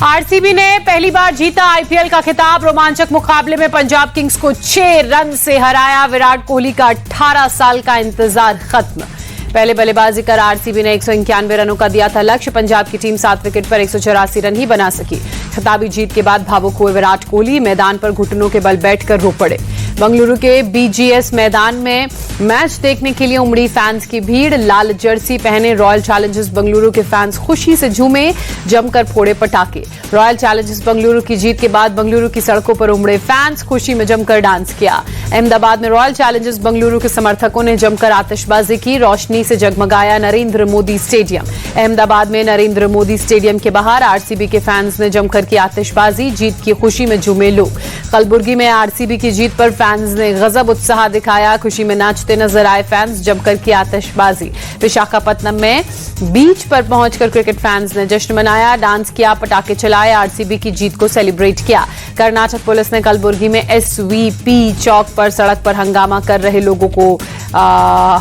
RCB ने पहली बार जीता आईपीएल का खिताब। रोमांचक मुकाबले में पंजाब किंग्स को 6 रन से हराया। विराट कोहली का 18 साल का इंतजार खत्म। पहले बल्लेबाजी कर आरसीबी ने 191 रनों का दिया था लक्ष्य। पंजाब की टीम 7 विकेट पर 184 रन ही बना सकी। खिताबी जीत के बाद भावुक हुए विराट कोहली मैदान पर घुटनों के बल बैठकर रो पड़े। बंगलुरु के बीजीएस मैदान में मैच देखने के लिए उमड़ी फैंस की भीड़। लाल जर्सी पहने रॉयल चैलेंजर्स बंगलुरु के फैंस खुशी से झूमे, जमकर फोड़े पटाखे। रॉयल चैलेंजर्स बंगलुरु की जीत के बाद बंगलुरु की सड़कों पर उमड़े फैंस खुशी में जमकर डांस किया। अहमदाबाद में रॉयल चैलेंजर्स बंगलुरु के समर्थकों ने जमकर आतिशबाजी की। रोशनी से जगमगाया नरेंद्र मोदी स्टेडियम। अहमदाबाद में नरेंद्र मोदी स्टेडियम के बाहर आरसीबी के फैंस ने जमकर की आतिशबाजी। जीत की खुशी में झूमे लोग। कलबुर्गी में आरसीबी की जीत पर फैंस ने गजब उत्साह दिखाया। खुशी में नाचते नजर आए फैंस, जमकर की आतिशबाजी। विशाखापत्तनम में बीच पर पहुंचकर क्रिकेट फैंस ने जश्न मनाया, डांस किया, पटाखे चलाए, आरसीबी की जीत को सेलिब्रेट किया। कर्नाटक पुलिस ने कलबुर्गी में एसवीपी चौक पर सड़क पर हंगामा कर रहे लोगों को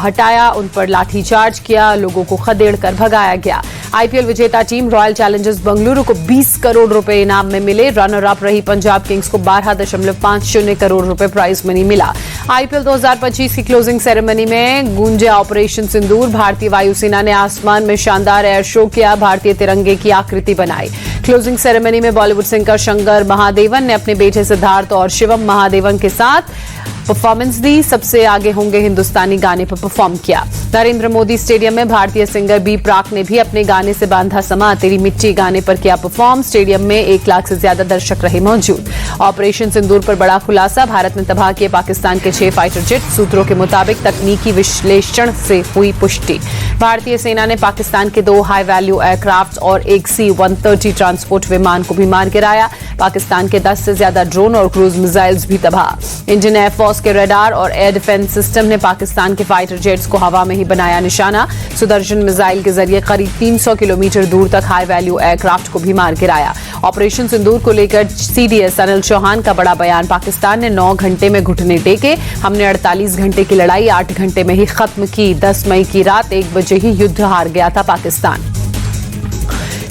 हटाया, उन पर लाठीचार्ज किया, लोगों को खदेड़कर भगाया गया। आईपीएल विजेता टीम रॉयल चैलेंजर्स बंगलुरु को 20 करोड़ रुपए इनाम में मिले। रनर अप रही पंजाब किंग्स को 12.50 करोड़ रुपए प्राइज मनी मिला। आईपीएल 2025 की क्लोजिंग सेरेमनी में गूंजे ऑपरेशन सिंदूर। भारतीय वायुसेना ने आसमान में शानदार एयर शो किया, भारतीय तिरंगे की आकृति बनाई। क्लोजिंग सेरेमनी में बॉलीवुड सिंगर शंकर महादेवन ने अपने बेटे सिद्धार्थ और शिवम महादेवन के साथ परफॉर्मेंस दी। सबसे आगे होंगे हिंदुस्तानी गाने पर परफॉर्म किया। नरेंद्र मोदी स्टेडियम में भारतीय सिंगर बी प्राक ने भी अपने गाने से बांधा समा तेरी मिट्टी गाने पर किया परफॉर्म। स्टेडियम में 1 लाख से ज्यादा दर्शक रहे मौजूद। ऑपरेशन सिंदूर पर बड़ा खुलासा। भारत ने तबाह किए पाकिस्तान के 6 फाइटर जेट। सूत्रों के मुताबिक तकनीकी विश्लेषण से हुई पुष्टि। भारतीय सेना ने पाकिस्तान के 2 हाई वैल्यू एयरक्राफ्ट और एक C-130 ट्रांसपोर्ट विमान को भी मार गिराया। पाकिस्तान के 10 से ज्यादा ड्रोन और क्रूज मिसाइल्स भी तबाह। इंडियन एयरफोर्स के रडार और एयर डिफेंस सिस्टम ने पाकिस्तान के फाइटर जेट्स को हवा में ही बनाया निशाना। सुदर्शन मिसाइल के जरिए करीब 300 किलोमीटर दूर तक हाई वैल्यू एयरक्राफ्ट को भी मार गिराया। ऑपरेशन सिंदूर को लेकर सीडीएस अनिल चौहान का बड़ा बयान। पाकिस्तान ने 9 घंटे में घुटने टेके। हमने 48 घंटे की लड़ाई 8 घंटे में ही खत्म की। 10 मई की रात 1 बजे ही युद्ध हार गया था पाकिस्तान।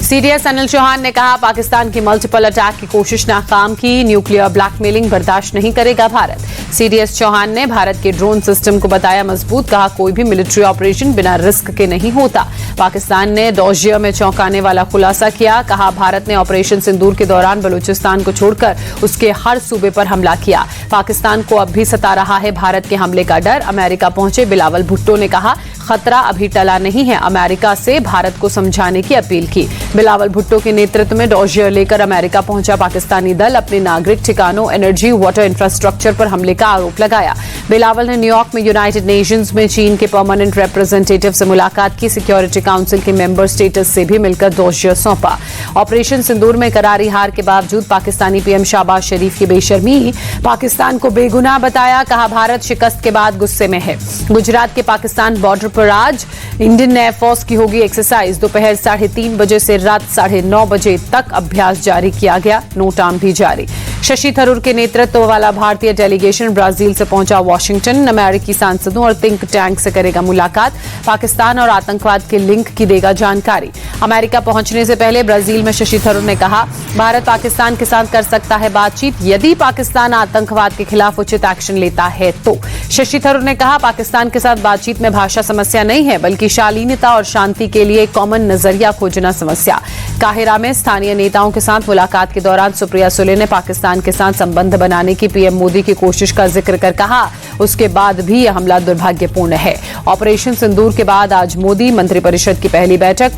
सीडीएस अनिल चौहान ने कहा, पाकिस्तान की मल्टीपल अटैक की कोशिश नाकाम की। न्यूक्लियर ब्लैकमेलिंग बर्दाश्त नहीं करेगा भारत। सीडीएस चौहान ने भारत के ड्रोन सिस्टम को बताया मजबूत। कहा, कोई भी मिलिट्री ऑपरेशन बिना रिस्क के नहीं होता। पाकिस्तान ने डोजियर में चौंकाने वाला खुलासा किया। कहा, भारत ने ऑपरेशन सिंदूर के दौरान बलूचिस्तान को छोड़कर उसके हर सूबे पर हमला किया। पाकिस्तान को अब भी सता रहा है भारत के हमले का डर। अमेरिका पहुंचे बिलावल भुट्टो ने कहा, खतरा अभी टला नहीं है। अमेरिका से भारत को समझाने की अपील की। बिलावल भुट्टो के नेतृत्व में डोजियर लेकर अमेरिका पहुंचा पाकिस्तानी दल। अपने नागरिक ठिकानों, एनर्जी, वाटर इंफ्रास्ट्रक्चर पर हमले का आरोप लगाया। बिलावल ने न्यूयॉर्क में यूनाइटेड नेशंस में चीन के परमानेंट रिप्रेजेंटेटिव से मुलाकात की। सिक्योरिटी काउंसिल के मेंबर स्टेटस से भी मिलकर डोजियर सौंपा। ऑपरेशन सिंदूर में करारी हार के बावजूद पाकिस्तानी पीएम शहबाज शरीफ की बेशर्मी। पाकिस्तान को बेगुनाह बताया। कहा, भारत शिकस्त के बाद गुस्से में है। गुजरात के पाकिस्तान बॉर्डर पर आज इंडियन एयरफोर्स की होगी एक्सरसाइज। दोपहर 3:30 बजे से रात 9:30 बजे तक अभ्यास जारी किया गया। नोट आम भी जारी। शशि थरूर के नेतृत्व वाला भारतीय डेलीगेशन ब्राजील से पहुंचा वाशिंगटन। अमेरिकी सांसदों और थिंक टैंक से करेगा मुलाकात। पाकिस्तान और आतंकवाद के लिंक की देगा जानकारी। अमेरिका पहुंचने से पहले ब्राजील में शशि थरूर ने कहा, भारत पाकिस्तान के साथ कर सकता है बातचीत यदि पाकिस्तान आतंकवाद के खिलाफ उचित एक्शन लेता है तो। शशि थरूर ने कहा, पाकिस्तान के साथ बातचीत में भाषा समस्या नहीं है, बल्कि शालीनता और शांति के लिए कॉमन नजरिया खोजना समस्या। काहिरा में स्थानीय नेताओं के साथ मुलाकात के दौरान सुप्रिया सुले ने पाकिस्तान के साथ संबंध बनाने की पीएम मोदी की कोशिश का जिक्र कर कहा, उसके बाद भी यह हमला दुर्भाग्यपूर्ण है। ऑपरेशन सिंदूर के बाद आज मोदी मंत्रिपरिषद की पहली बैठक।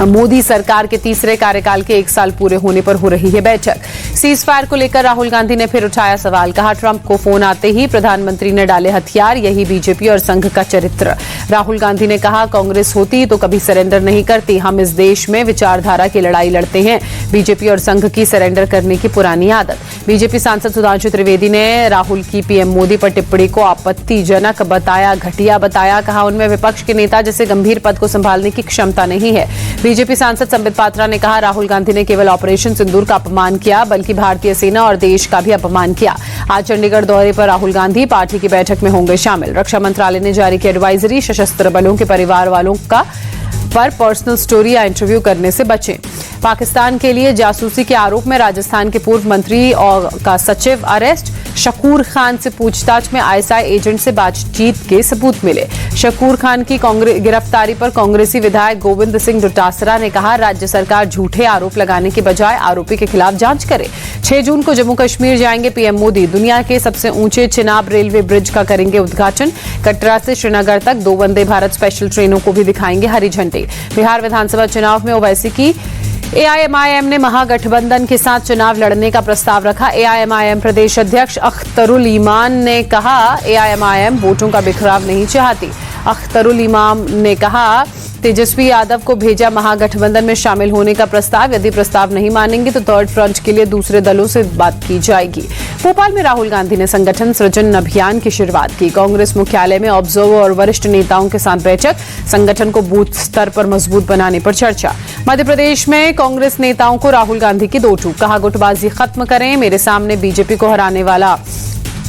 मोदी सरकार के तीसरे कार्यकाल के 1 साल पूरे होने पर हो रही है बैठक। सीज फायर को लेकर राहुल गांधी ने फिर उठाया सवाल। कहा, ट्रंप को फोन आते ही प्रधानमंत्री ने डाले हथियार। यही बीजेपी और संघ का चरित्र। राहुल गांधी ने कहा, कांग्रेस होती तो कभी सरेंडर नहीं करती। हम इस देश में विचारधारा की लड़ाई लड़ते हैं। बीजेपी और संघ की सरेंडर करने की पुरानी आदत। बीजेपी सांसद सुधांशु त्रिवेदी ने राहुल की पीएम मोदी पर टिप्पणी को आपत्तिजनक बताया, घटिया बताया। कहा, उनमें विपक्ष के नेता जैसे गंभीर पद को संभालने की क्षमता नहीं है। बीजेपी सांसद संबित पात्रा ने कहा, राहुल गांधी ने केवल ऑपरेशन सिंदूर का अपमान किया, बल्कि भारतीय सेना और देश का भी अपमान किया। आज चंडीगढ़ दौरे पर राहुल गांधी पार्टी की बैठक में होंगे शामिल। रक्षा मंत्रालय ने जारी की एडवाइजरी। सशस्त्र बलों के परिवार वालों का पर पर्सनल स्टोरी या इंटरव्यू करने से बचें। पाकिस्तान के लिए जासूसी के आरोप में राजस्थान के पूर्व मंत्री और का सचिव अरेस्ट। शकूर खान से पूछताछ में आईएसआई एजेंट से बातचीत के सबूत मिले। शकूर खान की गिरफ्तारी पर कांग्रेसी विधायक गोविंद सिंह डोटासरा ने कहा, राज्य सरकार झूठे आरोप लगाने के बजाय आरोपी के खिलाफ जांच करे। 6 जून को जम्मू कश्मीर जाएंगे पीएम मोदी। दुनिया के सबसे ऊंचे चिनाब रेलवे ब्रिज का करेंगे उद्घाटन। कटरा से श्रीनगर तक 2 वंदे भारत स्पेशल ट्रेनों को भी दिखाएंगे हरी झंडी। बिहार विधानसभा चुनाव में ओवैसी की एआईएमआईएम ने महागठबंधन के साथ चुनाव लड़ने का प्रस्ताव रखा। एआईएमआईएम प्रदेश अध्यक्ष अख्तरुल ईमान ने कहा, एआईएमआईएम वोटों का बिखराव नहीं चाहती। अख्तरुल ईमान ने कहा, तेजस्वी यादव को भेजा महागठबंधन में शामिल होने का प्रस्ताव। यदि प्रस्ताव नहीं मानेंगे तो थर्ड फ्रंट के लिए दूसरे दलों से बात की जाएगी। भोपाल में राहुल गांधी ने संगठन सृजन अभियान की शुरुआत की। कांग्रेस मुख्यालय में ऑब्जर्वर और वरिष्ठ नेताओं के साथ बैठक। संगठन को बूथ स्तर पर मजबूत बनाने पर चर्चा। मध्य प्रदेश में कांग्रेस नेताओं को राहुल गांधी की 2 टूक। कहा, गुटबाजी खत्म करें, मेरे सामने बीजेपी को हराने वाला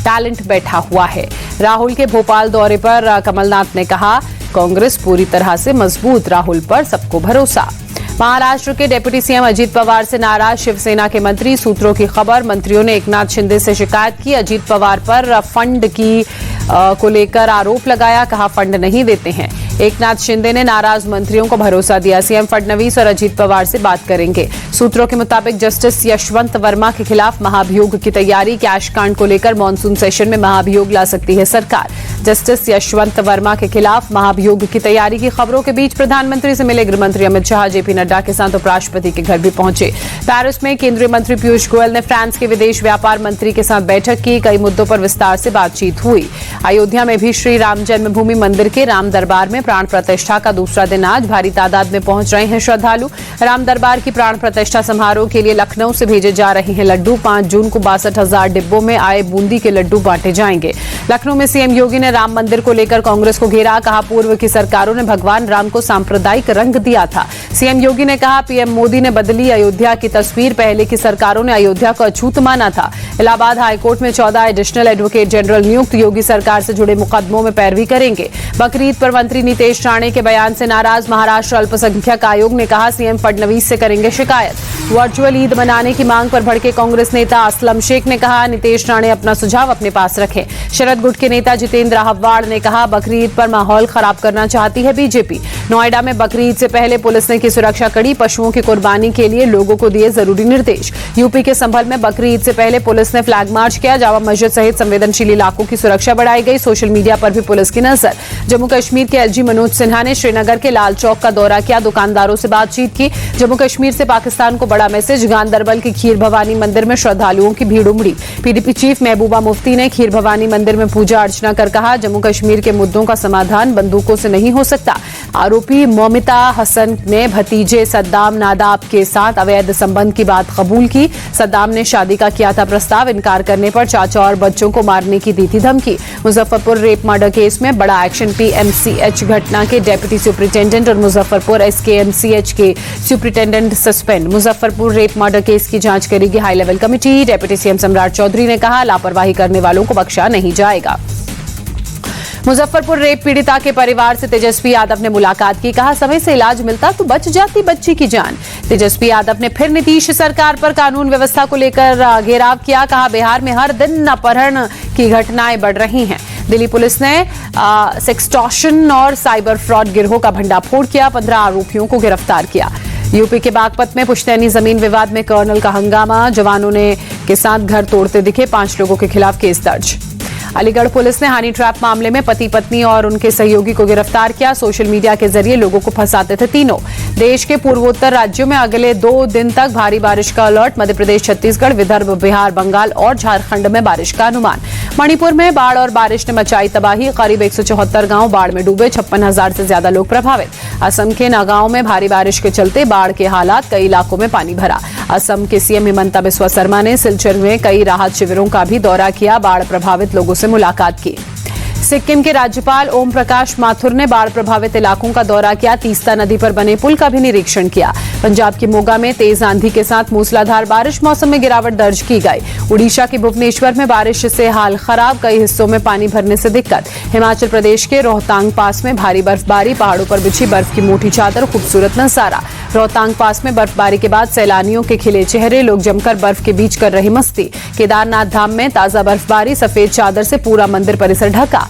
टैलेंट बैठा हुआ है। राहुल के भोपाल दौरे पर कमलनाथ ने कहा, कांग्रेस पूरी तरह से मजबूत, राहुल पर सबको भरोसा। महाराष्ट्र के डिप्टी सीएम अजीत पवार से नाराज शिवसेना के मंत्री। सूत्रों की खबर, मंत्रियों ने एकनाथ शिंदे से शिकायत की। अजीत पवार पर फंड को लेकर आरोप लगाया। कहा, फंड नहीं देते हैं। एकनाथ शिंदे ने नाराज मंत्रियों को भरोसा दिया, सीएम फडणवीस और अजीत पवार से बात करेंगे। सूत्रों के मुताबिक जस्टिस यशवंत वर्मा के खिलाफ महाभियोग की तैयारी। कैश कांड को लेकर मानसून सेशन में महाभियोग ला सकती है सरकार। जस्टिस यशवंत वर्मा के खिलाफ महाभियोग की तैयारी की खबरों के बीच प्रधानमंत्री से मिले गृहमंत्री अमित शाह जेपी नड्डा के साथ उपराष्ट्रपति के घर भी पहुंचे। पेरिस में केंद्रीय मंत्री पीयूष गोयल ने फ्रांस के विदेश व्यापार मंत्री के साथ बैठक की। कई मुद्दों पर विस्तार से बातचीत हुई। अयोध्या में भी श्री राम जन्मभूमि मंदिर के राम दरबार में प्राण प्रतिष्ठा का दूसरा दिन आज। भारी तादाद में पहुंच रहे हैं श्रद्धालु। राम दरबार की प्राण प्रतिष्ठा समारोह के लिए लखनऊ से भेजे जा रहे हैं लड्डू। 5 जून को 62,000 डिब्बों में आए बूंदी के लड्डू बांटे जाएंगे। लखनऊ में सीएम योगी ने राम मंदिर को लेकर कांग्रेस को घेरा। कहा, पूर्व की सरकारों ने भगवान राम को सांप्रदायिक रंग दिया था। सीएम योगी ने कहा, पीएम मोदी ने बदली अयोध्या की तस्वीर। पहले की सरकारों ने अयोध्या को अछूत माना था। इलाहाबाद हाईकोर्ट में 14 एडिशनल एडवोकेट जनरल नियुक्त। योगी सरकार से जुड़े मुकदमों में पैरवी करेंगे। बकरीद पर मंत्री नीतीश राणे के बयान से नाराज महाराष्ट्र अल्पसंख्यक आयोग ने कहा, सीएम फडणवीस से करेंगे शिकायत। वर्चुअल ईद मनाने की मांग पर भड़के कांग्रेस नेता असलम शेख ने कहा, नीतीश राणे अपना सुझाव अपने पास रखें। शरद गुट के नेता जितेंद्र हव्वाड़ ने कहा, बकरीद पर माहौल खराब करना चाहती है बीजेपी। नोएडा में बकरीद से पहले पुलिस ने की सुरक्षा कड़ी। पशुओं की कुर्बानी के लिए लोगों को दिए जरूरी निर्देश। यूपी के संभल में बकरीद से पहले पुलिस ने फ्लैग मार्च किया। जामा मस्जिद सहित संवेदनशील इलाकों की सुरक्षा बढ़ाई गई। सोशल मीडिया पर भी पुलिस की नजर। जम्मू कश्मीर के एलजी मनोज सिन्हा ने श्रीनगर के लाल चौक का दौरा किया। दुकानदारों से बातचीत की। जम्मू कश्मीर से पाकिस्तान को बड़ा मैसेज। गांदरबल के खीर भवानी मंदिर में श्रद्धालुओं की भीड़ उमड़ी। पीडीपी चीफ महबूबा मुफ्ती ने खीर भवानी मंदिर में पूजा अर्चना कर कहा, जम्मू कश्मीर के मुद्दों का समाधान बंदूकों से नहीं हो सकता। आरोपी मोमिता हसन ने भतीजे सद्दाम नादाब के साथ अवैध संबंध की बात कबूल की। सद्दाम ने शादी का किया था प्रस्ताव। इनकार करने पर चाचा और बच्चों को मारने की दी थी धमकी। मुजफ्फरपुर रेप मर्डर केस में बड़ा एक्शन। पीएमसीएच घटना के डेप्यूटी सुपरिंटेंडेंट और मुजफ्फरपुर एसकेएमसीएच के superintendent suspend. Muzaffarpur rape murder case की जांच करेगी high level committee. Deputy CM सम्राट चौधरी ने कहा, लापरवाही करने वालों को बख्शा नहीं जाएगा। मुजफ्फरपुर रेप पीड़िता के परिवार से तेजस्वी यादव ने मुलाकात की। कहा, समय से इलाज मिलता तो बच जाती बच्ची की जान। तेजस्वी यादव ने फिर नीतीश सरकार पर कानून व्यवस्था को लेकर घेराव किया। कहा, बिहार में हर दिन अपहरण की घटनाएं बढ़ रही हैं। दिल्ली पुलिस ने सेक्सटॉर्शन और साइबर फ्रॉड गिरोह का भंडाफोड़ किया। 15 आरोपियों को गिरफ्तार किया। यूपी के बागपत में पुश्तैनी जमीन विवाद में कर्नल का हंगामा। जवानों ने के साथ घर तोड़ते दिखे। 5 लोगों के खिलाफ केस दर्ज। अलीगढ़ पुलिस ने हनी ट्रैप मामले में पति पत्नी और उनके सहयोगी को गिरफ्तार किया। सोशल मीडिया के जरिए लोगों को फंसाते थे तीनों। देश के पूर्वोत्तर राज्यों में अगले 2 दिन तक भारी बारिश का अलर्ट। मध्य प्रदेश, छत्तीसगढ़, विदर्भ, बिहार, बंगाल और झारखंड में बारिश का अनुमान। मणिपुर में बाढ़ और बारिश ने मचाई तबाही। करीब 174 गांव बाढ़ में डूबे। 56,000 से ज्यादा लोग प्रभावित। असम के नगांव में भारी बारिश के चलते बाढ़ के हालात। कई इलाकों में पानी भरा। असम के सीएम हिमंता बिस्वा शर्मा ने सिलचर में कई राहत शिविरों का भी दौरा किया। बाढ़ प्रभावित लोगों से मुलाकात की। सिक्किम के राज्यपाल ओम प्रकाश माथुर ने बाढ़ प्रभावित इलाकों का दौरा किया। तीस्ता नदी पर बने पुल का भी निरीक्षण किया। पंजाब के मोगा में तेज आंधी के साथ मूसलाधार बारिश, मौसम में गिरावट दर्ज की गई। उड़ीसा के भुवनेश्वर में बारिश से हाल खराब, कई हिस्सों में पानी भरने से दिक्कत। हिमाचल प्रदेश के रोहतांग पास में भारी बर्फबारी, पहाड़ों पर बिछी बर्फ की मोटी चादर, खूबसूरत नजारा। रोहतांग पास में बर्फबारी के बाद सैलानियों के खिले चेहरे, लोग जमकर बर्फ के बीच कर रहे मस्ती। केदारनाथ धाम में ताजा बर्फबारी, सफेद चादर से पूरा मंदिर परिसर ढका।